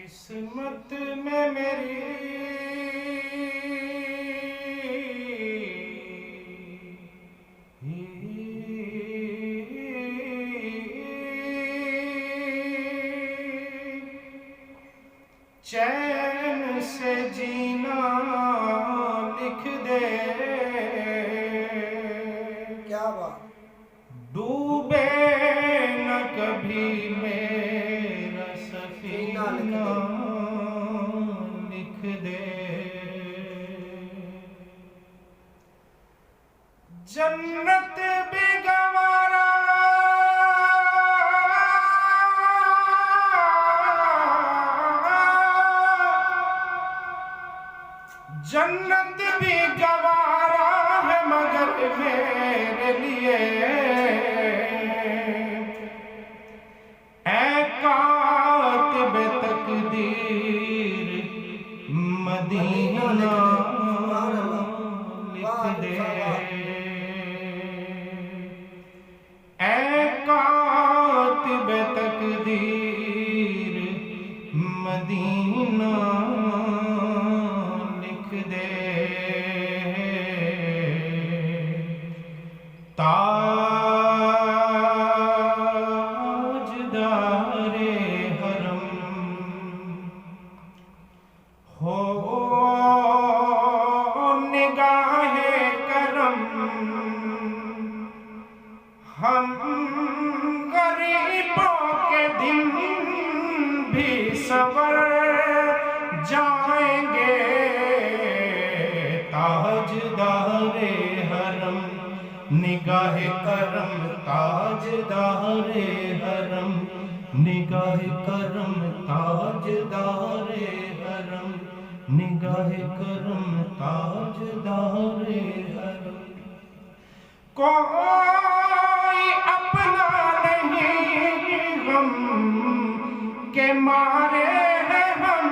قسمت میں میری چین سے جینا لکھ دے، کیا بات، ڈوبے نہ کبھی میرا سفینہ لکھ دے، جنت بھی گوارا جنت بھی گوارا ہے مگر میرے لیے، اے کاتب تقدیر مدینہ لکھ دے، اے کاتب تقدیر مدینہ لکھ دے، تاجدار حرم ہو نگاہ کرم، ہم غریبوں کے دن بھی سنور جائیں گے، تاجدار حرم نگاہ کرم، تاجدار حرم نگاہ کرم، تاجدار حرم نگاہ کرم، تاجدار حرم، کوئی اپنا نہیں غم کے مارے ہیں ہم،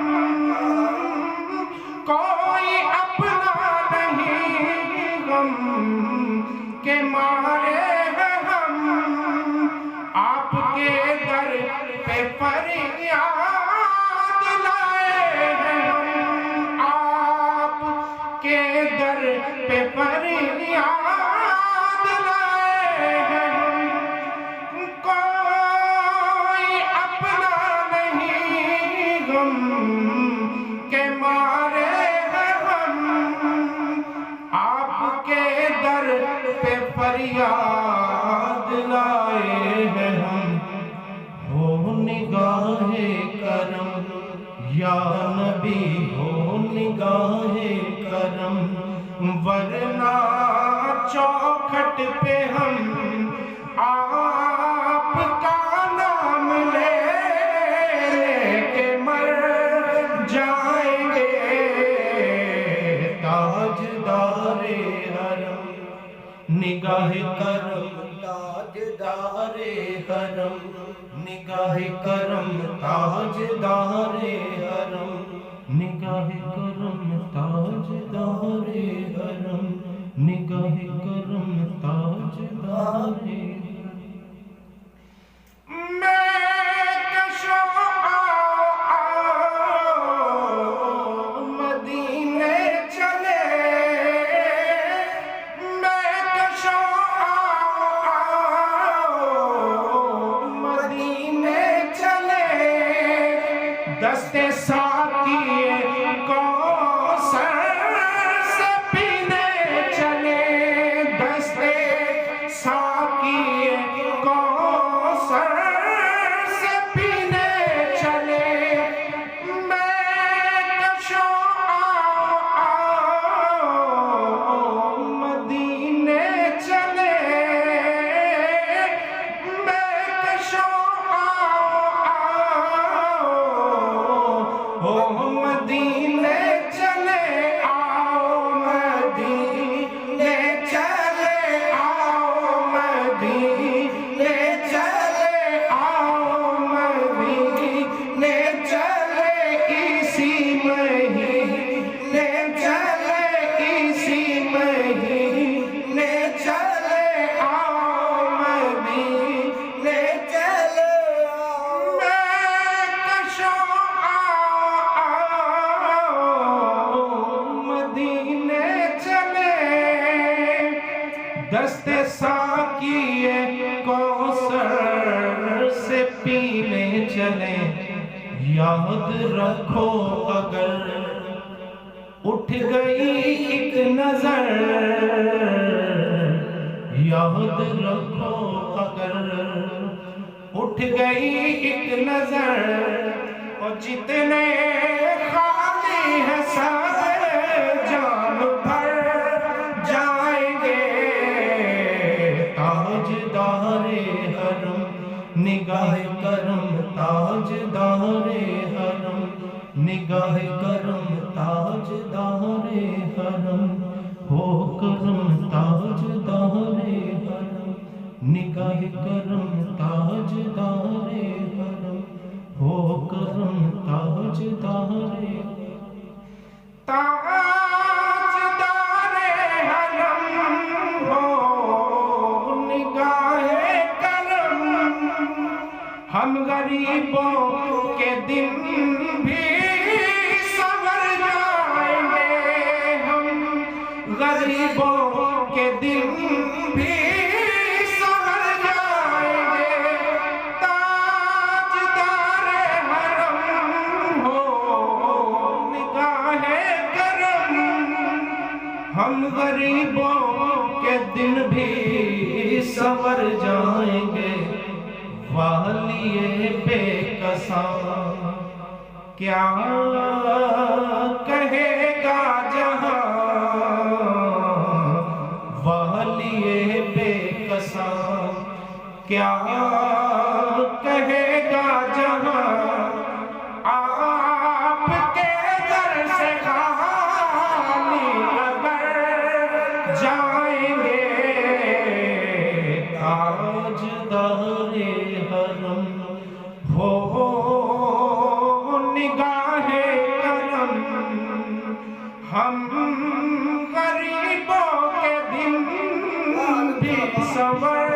کوئی اپنا نہیں غم کے مارے ہیں ہم، آپ کے در پہ فریاد لائے ہیں ہم، آپ کے در پہ فریاد لائے ہیں ہم، کوئی اپنا نہیں غم کے مارے ہیں ہم، آپ کے در پہ فریاد لائے ہیں ہم، ہو نگاہ کرم یا نبی، ہو نگاہ کرم، ورنہ چوکھٹ پہ ہم آپ کا نام لے کے مر جائیں گے، تاجدار حرم نگاہ کرم، تاجدار حرم نگاہ کرم، تاجدار حرم نگاہ کرم، تاجدار حرم نگاہ کرم، تاجدار حرم، میں کشو آؤ مدینے چلے، میں کشو آؤ مدینے چلے، دستے ساقی کوثر سے پینے چلے، دستے ساقی کوثر سے پینے چلے، میں کشو آؤ مدینے چلے، میں کشو آؤ دست ساقی کوثر سے پینے چلیں، یاد رکھو اگر اٹھ گئی ایک نظر، یاد رکھو اگر اٹھ گئی ایک نظر، اور جتنے خالی ہیں سب جان بھر جائیں گے، تاجدار حرم نگاہ کرم، تاجدار حرم نگاہ کرم، تاجدار حرم ہو کرم، تاجدار حرم نگاہ کرم، تاجدار حرم ہو کرم، تاجدار تاجدار حرم ہو نگاہ کرم، ہم غریبوں کے دن بھی سنور جائیں گے، ہم غریبوں کے دن بھی سنور جائیں گے، تاجدار حرم ہو نگاہ کرم، ہم غریبوں کے دن بھی سنور جائیں گے، والیے بے کساں کیا کہے گا جہاں، والیے بے کساں کیا کہے گا جہاں، آپ کے در سے خالی اگر جائیں گے، تاجدار حرم ہو نگاہ کرم، ہم غریبوں کے دن بھی سنور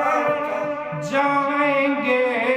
جائیں گے۔